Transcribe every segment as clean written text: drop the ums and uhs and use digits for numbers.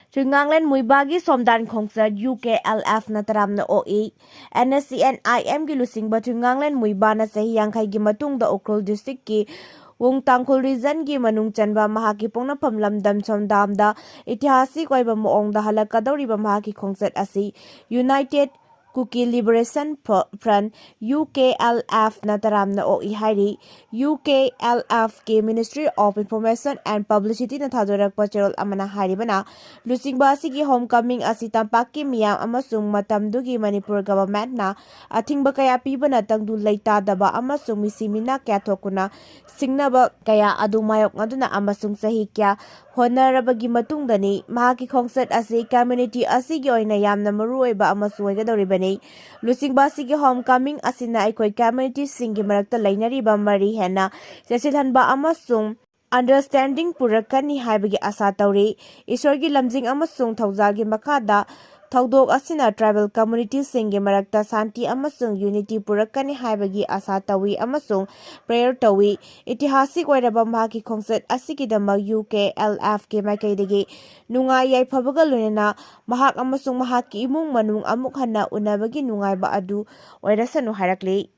Tringanglen muibagi somdan khongsa UKLF na taramna OE NSCNIM gi lusingba Tringanglen muiba na sahi yangkai gi matungda Ukrul district ki Wong Tangkhul region gi manung chanba mahaki pongnapam lamdam somdamda itihasik oiba moongda halakadoriba mahaki khongsat asi United Kuki Liberation Front UKLF na taramna OE hairi UKLF ke Ministry of Information and Publicity na thadorakpa cherol amana haribana lusingba asigi homecoming asi tampaki miyam amasung matamdugi Manipur government na athingba kaya pibana tangdu leitadaba amasung misimina kya thokuna singnaba kaya adu mayok ngaduna amasung sahi kya honarabagi matungdani mahaki khongsat asi community asigi oina yamna maru oiba amasu oigadoribani lusingba asigi homecoming asina aikoi community singi marakta lainariba mari hena sesilhanba amasung understanding purakani haibagi asa tauri isorgi lamjing amasung thaujagi makada Thaudok asina tribal community singi marakta santi amasung unity purakani haibagi asa tawi amasung prayer tawi itihasik oiraba mahaki khongsat asigidama UKLF ke maikaidagi nungai yaifabaga loinana mahak amasung mahaki imung manung amuk hana unabagi nungaiba adu oirasanu harakli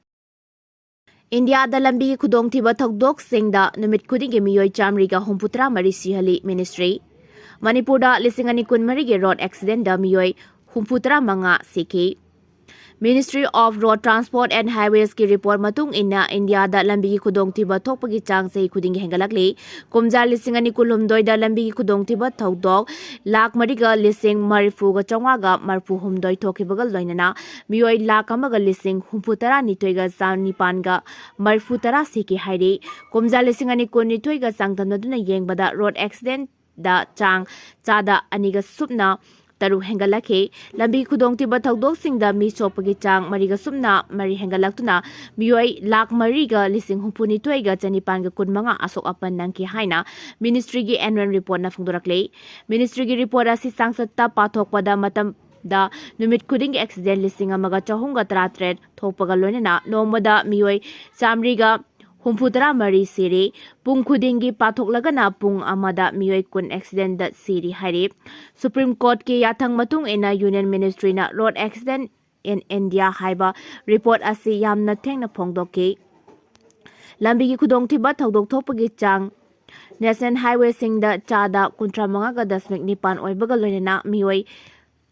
India da lambi khudong thiba thokdok singda numit khudingi miyoi chamriga humputra mari sihali ministry Manipur da leisingani kunmari ge road accident da miyoi humputra manga siki Ministry of Road Transport and Highways ki report matung inna India da lambi ki khudong thiba thokpagi chang sei khuding hengalakli kumja leisingani kulhumdoi da lambi ki khudong thiba thodok lakh mariga lising marifu ga chawga ga marfu humdoi thokibagal loinana miyoi lakh amaga lising humputara nitoi ga nipan ga marfu tara siki hairi kumja leisingani kun nitoi ga changtamnaduna yengbada road accident da chang chada aniga supna taru hengalakhe lambi khudong tiba thodok singda mi chopagi chang mariga sumna mari hengalaktuna miyoi lakh mariga lising humpuni toiga chanipan ga kunmanga asok apan nangki haina ministry gi annual report na phungdorakle ministry gi report asi sangsatta pathokpada matam da numit khuding accident lising amaga chahunga tratret thokpaga loinana nomada miyoi chamriga Humputara mari siri pung khudingi pathoklagana pung amada miyoi kun accident da siri hari Supreme Court ki yathang matung ina Union Ministry na road accident in India haiba report asi yamna thengna phongdoki lambi ki khudong thiba thodok thopagi chang National Highway singda chada kuntramanga ga dasmik nipan oibaga loinana miyoi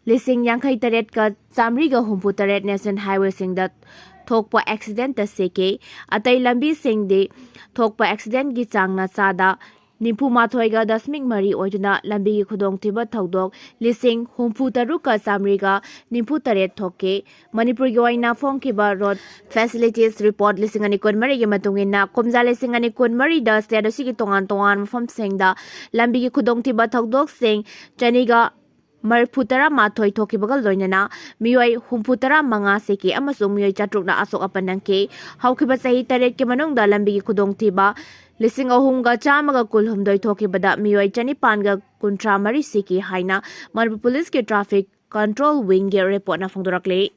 lising yankhai taret ka chamri ga humpu taret National Highway singda thokpa accident ta seke atai lambi singde thokpa accident gi changna chada nimpu mathoi ga dasmik mari oiduna lambi gi khudong thiba thodok lising humpu taru ka samri ga nimpu taret thoke Manipur gi oina phong ki ba road facilities report lising ani kon mari gi matungina komja lising ani kon mari da state si gi tongan mafam singda lambi gi khudong thiba thodok sing chaniga Marputara mathoi thokibagal loinana miyoi humputara manga seki amasung miyoi chatrukna asok apanangke haukiba sahi taret ke manungda lambi ki khudong thiba lising ahumga chamaga kulhumdoi thokibada miyoi chanipan ga kuntra mari seki haina Manipur police ke traffic control wing ge report na phongdorakle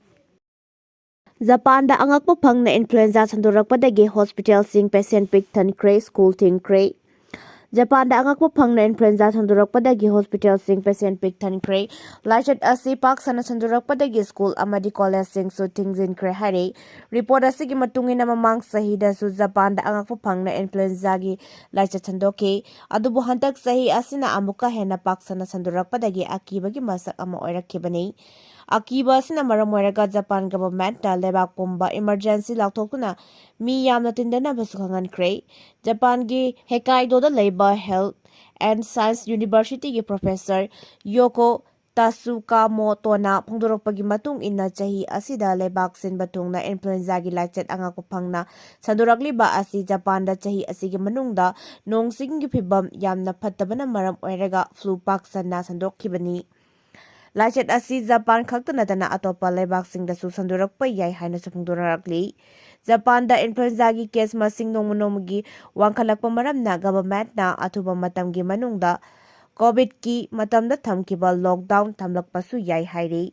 Japan da angakpa phangna influenza sandorakpadagi hospital sing patient pick thankre school thingkre Japan da angakpa phangna influenza sandorakpadagi hospital sing patient pick thankre lachat asi pak sana sandorakpadagi school amadi college sing so thingzin kre hari report asigi matungina mamang sahida su Japan da angakpa phangna influenza gi lachat sandoke adubu hantak sahi asina amuka hena pak sana sandorakpadagi akibagi masak ama oirakhibani Akiba sina maram oiraga Japan government na lebak pumba emergency lakthokuna mi yamna tindana basukangan kre Japan gi Hokkaido da leba Health and Science University gi professor Yoko Tasukamoto na phongdorakpagi matung inna chahi asida lebak sin batungna influenza gi lachat angakpa phangna sandorakliba asi Japan da chahi asigi manungda nongsing gi phibam yamna phattabana maram oiraga flu pak sanna sandokhibani Lachat asi Japan khakta natana atopa lebak singda su sandorakpa yai haina phongdorakli Japan da influenza gi case masing nongmonomugi wangkhalakpa maramna government na athuba matamgi manungda COVID ki matamda thamkiba lockdown thamlakpasu yai hairi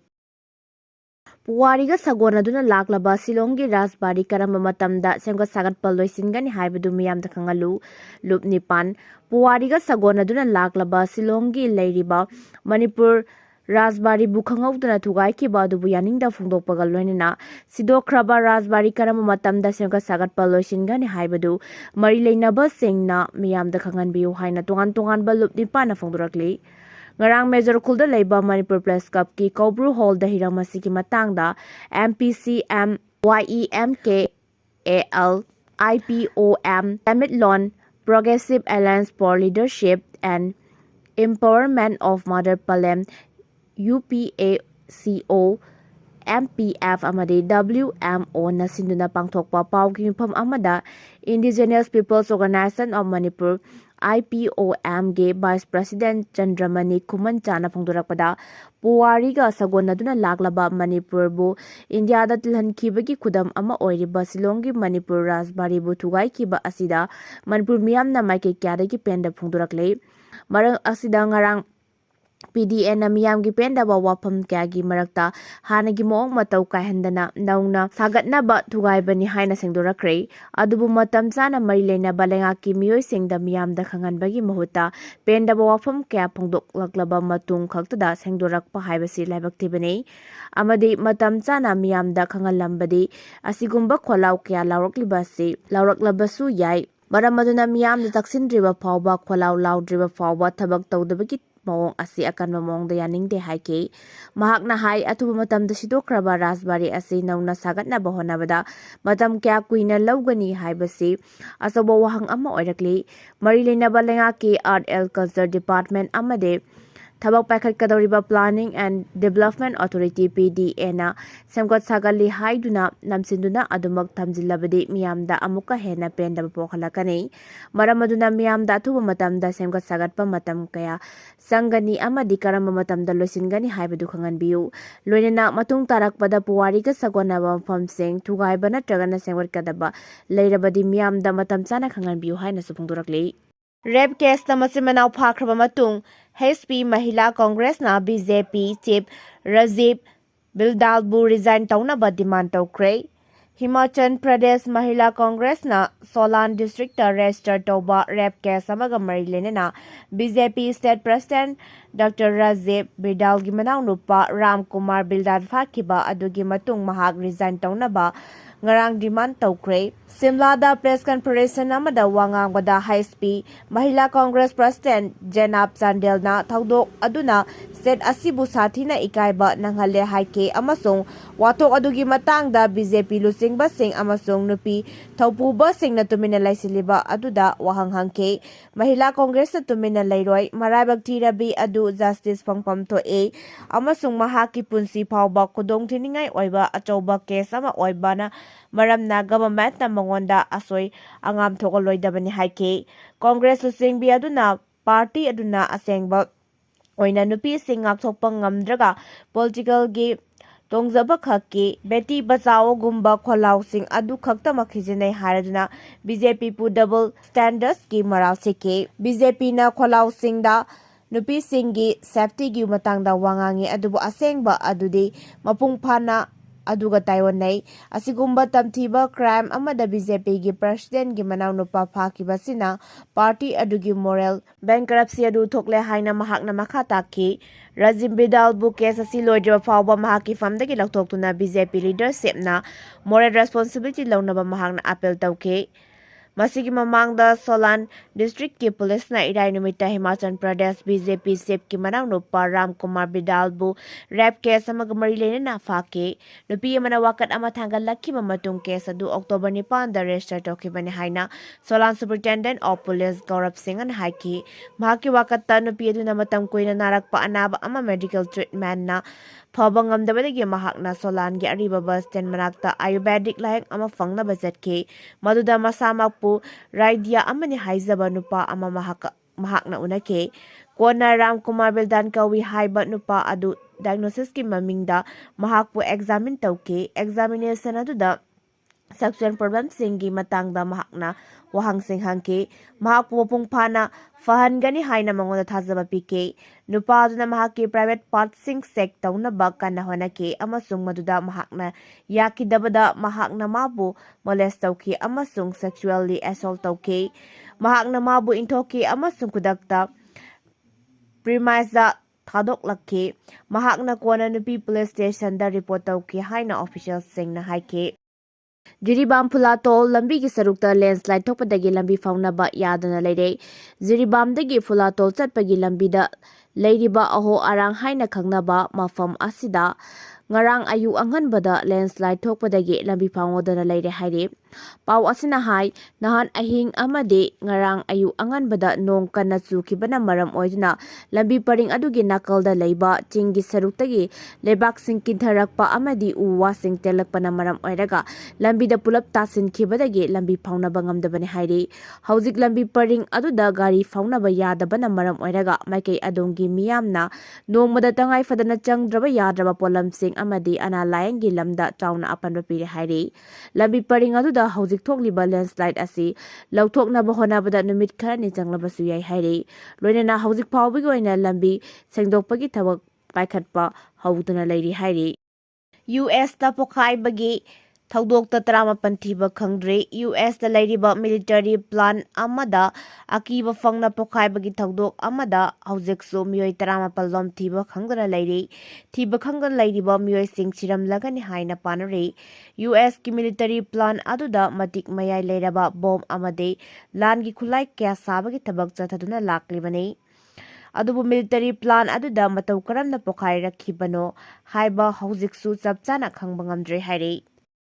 Puwariga sagonaduna laklaba Silonggi Rajbari karamba matamda semgat sagatpa loisingani hyriba miyamda khangalu loop nipan Puwariga sagonaduna laklaba Silonggi leire Manipur Rajbari bukhangauduna thugaikhiba adubu yaningda phongdokpaga loinana sidokraba Rajbari karamba matamda semgat sagatpa loisingani hyriba mari leinaba singna miyamda khanganbiu haina tongan loop nipana phongdorakli ngarang Major Khulda leiba Manipur Press Cup ki Kobru Hall da hiramasi ki matangda MPCM YEMK AL IPOM Summit Lawn Progressive Alliance for Leadership and Empowerment of Mother Palem UPACO MPF amadi WMO na sinduna pangthokpa pawgi mifam amada Indigenous Peoples Organization of Manipur IPOM ge Vice President Chandramani Kumanchana phongdorakpada Puwariga sagonaduna laklaba Manipur bu India da tilhankhibagi khudam ama oiriba Silonggi Manipur Rajbari bu thugaikhiba asida Manipur miyamna maike kyadagi penda phongdorakle marang asida ngarang PDN na miyamgi pendaba wafam kayagi marakta hanagi moong matau kaihandana nauna sagatnaba thugaibani haina sengdorakre adubu matam chana mari leinaba lengaki miyoisingda miyamda khanganbagi mahuta pendaba wafam kaya phongdoklaklaba matung khaktada sengdorakpa haibasi laibaktibani amadi matam chana miyamda khangalambadi asigumba kholaw kaya lauraklabasu yai maramaduna miyamda taksindriba phawba kholaw laudriba phawba thabak tawdabagi mawong asi akanba mawongda yaningde haike mahakna hai atuba matamda sidokraba Rajbari asi nauna sagatnaba honabada matam kya kuina lawgani haibasi asoba wahang ama oirakli mari leinaba lengaki Art and Culture Department amade Thabak paikhatkadoriba Planning and Development Authority PDA na semgat sagali haiduna namsinduna adumak thamjillabadi miyamda amuka hena pendaba pokhalakani maramaduna miyamda athuba matamda semgat sagatpa matam kaya sangani amadi karamba matamda loisingani haibadu khanganbiu loinana matung tarakpada Puwariga sagonaba mafamsing thugaiba natragana semgatkadaba leirabadi miyamda matam chana khanganbiu haina suphongdorakli Rep case na masimanau phakraba matung HP Mahila Congress na BJP Chief Rajib Bildalbu resign taunaba demand tawkre Himachal Pradesh Mahila Congress na Solan District ta register tawba rep case amaga mari lenena BJP State President Dr. Rajib Bildalgi manau nupa Ram Kumar Bildal phakiba adugi matung mahak resign taunaba ngarang demand tawkre Simlada Press Conference amada wangangwada HP Mahila Congress President Janab Chandel na thaudok aduna state asibu sathina ikaiba nanghale haike amasung watok adugi matangda BJP lusingba sing amasung nupi thaupuba sing na tumina laisiliba aduda wahanghangke Mahila Congress na tumina lairoi maraibak thirabi adu justice phangpam thoe amasung mahaki punsi phawba khudong thiningai oiba achauba case ama oiba na maramna government na mangonda asoi angam thokoloidabani haike Congress lusingbi aduna party aduna asengba oina nupi sing ngakthokpa ngamdraga political gi tongzaba khakki beti bachao gumba kholaw sing adu khakta makhijinai haraduna BJP pu double standards ki maral sike BJP na kholaw sing da nupi singi safety gi matangda wangangi adubu asengba adudi mapung phana aduga taiwanai asigumba tamthiba crime amada BJP gi president gi manau nupa phakiba sina party adugi moral bankruptcy adu thokle haina mahakna makhata ki Rajib Bidal bu case asi loidra phawba mahaki famdagi laktoktuna BJP leadership na moral responsibility launaba mahakna appeal tawke Masigi mamangda Solan District ki police na irai numita Himachal Pradesh BJP chief ki manau nupa Ram Kumar Bidal bu rap case amaga mari lena na phake nupi mana wakat ama thangal lakhi matung case adu October 9 da register tokibani haina Solan Superintendent of Police Gaurav Singh an haiki mahaki wakat ta nupi adu na matam koina narakpa anaba ama medical treatment na Phabangam dabadagi mahakna Solan gi ariba bus stand manakta Ayurvedic layang ama fangna bajetke maduda masamakpu raidia amani haizaba nupa ama mahakna unake kona Ram Kumar Bildan kawi haiba nupa adu diagnosis ki mamingda mahakpu examine tauke examination aduda sexual ꯄ꯭ꯔꯣꯕ꯭ꯂꯦꯝꯁꯤꯡꯒꯤ ꯃꯇꯥꯡꯗ ꯃꯍꯥꯛꯅ ꯋꯥꯍꯪꯁꯤꯡ ꯍꯪꯈꯤ꯫ ꯃꯍꯥꯛꯄꯨ ꯃꯄꯨꯡ ꯐꯥꯅ ꯐꯍꯟꯒꯅꯤ ꯍꯥꯏꯅ ꯃꯉꯣꯟꯗ ꯊꯥꯖꯕ ꯄꯤꯈꯤ꯫ ꯅꯨꯄꯥ ꯑꯗꯨꯅ ꯃꯍꯥꯛꯀꯤ ꯄ꯭ꯔꯥꯏꯚꯦꯠ ꯄꯥꯔꯠꯁꯤꯡ ꯆꯦꯛ ꯇꯧꯅꯕ ꯀꯟꯅ ꯍꯣꯠꯅꯈꯤ ꯑꯃꯁꯨꯡ ꯃꯗꯨꯗ ꯃꯍꯥꯛꯅ ꯌꯥꯈꯤꯗꯕꯗ ꯃꯍꯥꯛꯅ ꯃꯥꯕꯨ ꯃꯣꯂꯦꯁ ꯇꯧꯈꯤ ꯑꯃꯁꯨꯡ ꯁꯦꯛꯁꯨꯑꯦꯜꯂꯤ ꯑꯦꯁꯣꯜꯠ ꯇꯧꯈꯤ꯫ ꯃꯍꯥꯛꯅ ꯃꯥꯕꯨ ꯏꯟꯊꯣꯛꯈꯤ ꯑꯃꯁꯨꯡ ꯈꯨꯗꯛꯇ ꯄ꯭ꯔꯤꯃꯥꯏꯁꯇ ꯊꯥꯗꯣꯛꯂꯛꯈꯤ꯫ ꯃꯍꯥꯛꯅ ꯀꯣꯟꯅ ꯅꯨꯄꯤ ꯄꯨꯂꯤꯁ ꯁ꯭ꯇꯦꯁꯟꯗ ꯔꯤꯄꯣꯔꯠ ꯇꯧꯈꯤ ꯍꯥꯏꯅ ꯑꯣꯐꯤꯁꯤꯌꯦꯜꯁꯤꯡꯅ ꯍꯥꯏꯈꯤ꯫ ꯖꯤꯔꯤꯕꯥꯝ ꯐꯨꯂꯥꯇꯣꯜ ꯂꯝꯕꯤꯒꯤ ꯁꯔꯨꯛꯇ ꯂꯦꯟꯁ꯭ꯂꯥꯏꯗ ꯊꯣꯛꯄꯗꯒꯤ ꯂꯝꯕꯤ ꯐꯥꯎꯅꯕ ꯌꯥꯗꯅ ꯂꯩꯔꯦ꯫ ꯖꯤꯔꯤꯕꯥꯝꯗꯒꯤ ꯐꯨꯂꯥꯇꯣꯜ ꯆꯠꯄꯒꯤ ꯂꯝꯕꯤꯗ ꯂꯩꯔꯤꯕ ꯑꯍꯣ ꯑꯔꯥꯡ ꯍꯥꯏꯅ ꯈꯪꯅꯕ ꯃꯐꯝ ꯑꯁꯤꯗ ꯉꯔꯥꯡ ꯑꯌꯨꯛ ꯑꯉꯟꯕꯗ ꯂꯦꯟꯁ꯭ꯂꯥꯏꯗ ꯊꯣꯛꯄꯗꯒꯤ ꯂꯝꯕꯤ ꯐꯥꯎꯅꯗꯅ ꯂꯩꯔꯦ ꯍꯥꯏꯔꯤ꯫ ꯄꯥꯎ ꯑꯁꯤꯅ ꯍꯥꯏ ꯅꯍꯥꯟ ꯑꯍꯤꯡ ꯑꯃꯗꯤ ꯉꯔꯥꯡ ꯑꯌꯨꯛ ꯑꯉꯟꯕꯗ ꯅꯣꯡ ꯀꯟꯅ ꯆꯨꯈꯤꯕꯅ ꯃꯔꯝ ꯑꯣꯏꯗꯨꯅ ꯂꯝꯕꯤ ꯄꯔꯤꯡ ꯑꯗꯨꯒꯤ ꯅꯥꯀꯜꯗ ꯂꯩꯕ ꯆꯤꯡꯒꯤ ꯁꯔꯨꯛꯇꯒꯤ ꯂꯩꯕꯥꯛꯁꯤꯡ ꯀꯤꯟꯊꯔꯛꯄ ꯑꯃꯗꯤ ꯎ ꯋꯥꯁꯤꯡ ꯇꯦꯛꯂꯛꯄꯅ ꯃꯔꯝ ꯑꯣꯏꯔꯒ ꯂꯝꯕꯤꯗ ꯄꯨꯂꯞ ꯇꯥꯁꯤꯟꯈꯤꯕꯗꯒꯤ ꯂꯝꯕꯤ ꯐꯥꯎꯅꯕ ꯉꯝꯗꯕꯅꯤ ꯍꯥꯏꯔꯤ꯫ ꯍꯧꯖꯤꯛ ꯂꯝꯕꯤ ꯄꯔꯤꯡ ꯑꯗꯨꯗ ꯒꯥꯔꯤ ꯐꯥꯎꯅꯕ ꯌꯥꯗꯕꯅ ꯃꯔꯝ ꯑꯣꯏꯔꯒ ꯃꯥꯏꯀꯩ ꯑꯗꯣꯝꯒꯤ ꯃꯤꯌꯥꯝꯅ ꯅꯣꯡꯃꯗ ꯇꯉꯥꯏꯐꯗꯅ ꯆꯪꯗ꯭ꯔꯕ ꯌꯥꯗ꯭ꯔꯕ ꯄꯣꯠꯂꯝꯁꯤꯡ ꯑꯃꯗꯤ ꯑꯅꯥ ꯂꯥꯌꯦꯡꯒꯤ ꯂꯝꯗ ꯆꯥꯎꯅ ꯑꯄꯟꯕ ꯄꯤꯔꯦ ꯍꯥꯏꯔꯤ꯫ ꯂꯝꯕꯤ ꯄꯔꯤꯡ ꯑꯗꯨꯗ ꯍꯧꯖꯤꯛ ꯊꯣꯛꯂꯤꯕ ꯂꯦꯟꯁ꯭ꯂꯥꯏꯗ ꯑꯁꯤ ꯂꯧꯊꯣꯛꯅꯕ ꯍꯣꯠꯅꯕꯗ ꯅꯨꯃꯤꯠ ꯈꯔꯅꯤ ꯆꯪꯂꯕꯁꯨ ꯌꯥꯏ ꯍꯥꯏꯔꯤ꯫ ꯂꯣꯏꯅꯅ ꯍꯧꯖꯤꯛ ꯐꯥꯎꯕꯒꯤ ꯑꯣꯏꯅ ꯂꯝꯕꯤ ꯁꯦꯡꯗꯣꯛꯄꯒꯤ ꯊꯕꯛ ꯄꯥꯏꯈꯠꯄ ꯍꯧꯗꯨꯅ ꯂꯩꯔꯤ ꯍꯥꯏꯔꯤ꯫ ꯌꯨ.ꯑꯦꯁ.ꯇ ꯄꯣꯈꯥꯏꯕꯒꯤ ꯊꯧꯗꯣꯛꯇ 18 ꯊꯤꯕ ꯈꯪꯗ꯭ꯔꯤ꯫ ꯌꯨ.ꯑꯦꯁ.ꯇ ꯂꯩꯔꯤꯕ ꯃꯤꯂꯤꯇꯔꯤ ꯄ꯭ꯂꯥꯟ ꯑꯃꯗ ꯑꯀꯤꯕ ꯐꯪꯅ ꯄꯣꯈꯥꯏꯕꯒꯤ ꯊꯧꯗꯣꯛ ꯑꯃꯗ ꯍꯧꯖꯤꯛꯁꯨ ꯃꯤꯑꯣꯏ 18 ꯂꯣꯝ ꯊꯤꯕ ꯈꯪꯗꯅ ꯂꯩꯔꯤ꯫ ꯊꯤꯕ ꯈꯪꯗꯅ ꯂꯩꯔꯤꯕ ꯃꯤꯑꯣꯏꯁꯤꯡ ꯁꯤꯔꯝꯂꯒꯅꯤ ꯍꯥꯏꯅ ꯄꯥꯅꯔꯤ꯫ ꯌꯨ.ꯑꯦꯁ.ꯀꯤ ꯃꯤꯂꯤꯇꯔꯤ ꯄ꯭ꯂꯥꯟ ꯑꯗꯨꯗ ꯃꯇꯤꯛ ꯃꯌꯥꯏ ꯂꯩꯔꯕ ꯕꯣꯝ ꯑꯃꯗꯤ ꯂꯥꯟꯒꯤ ꯈꯨꯠꯂꯥꯏ ꯀꯌꯥ ꯁꯥꯕꯒꯤ ꯊꯕꯛ ꯆꯠꯊꯗꯨꯅ ꯂꯥꯛꯂꯤꯕꯅꯤ꯫ ꯑꯗꯨꯕꯨ ꯃꯤꯂꯤꯇꯔꯤ ꯄ꯭ꯂꯥꯟ ꯑꯗꯨꯗ ꯃꯇꯧ ꯀꯔꯝꯅ ꯄꯣꯈꯥꯏꯔꯛꯈꯤꯕꯅꯣ ꯍꯥꯏꯕ ꯍꯧꯖꯤꯛꯁꯨ ꯆꯞ ꯆꯥꯅ ꯈꯪꯕ ꯉꯝꯗ꯭ꯔꯤ ꯍꯥꯏꯔꯤ꯫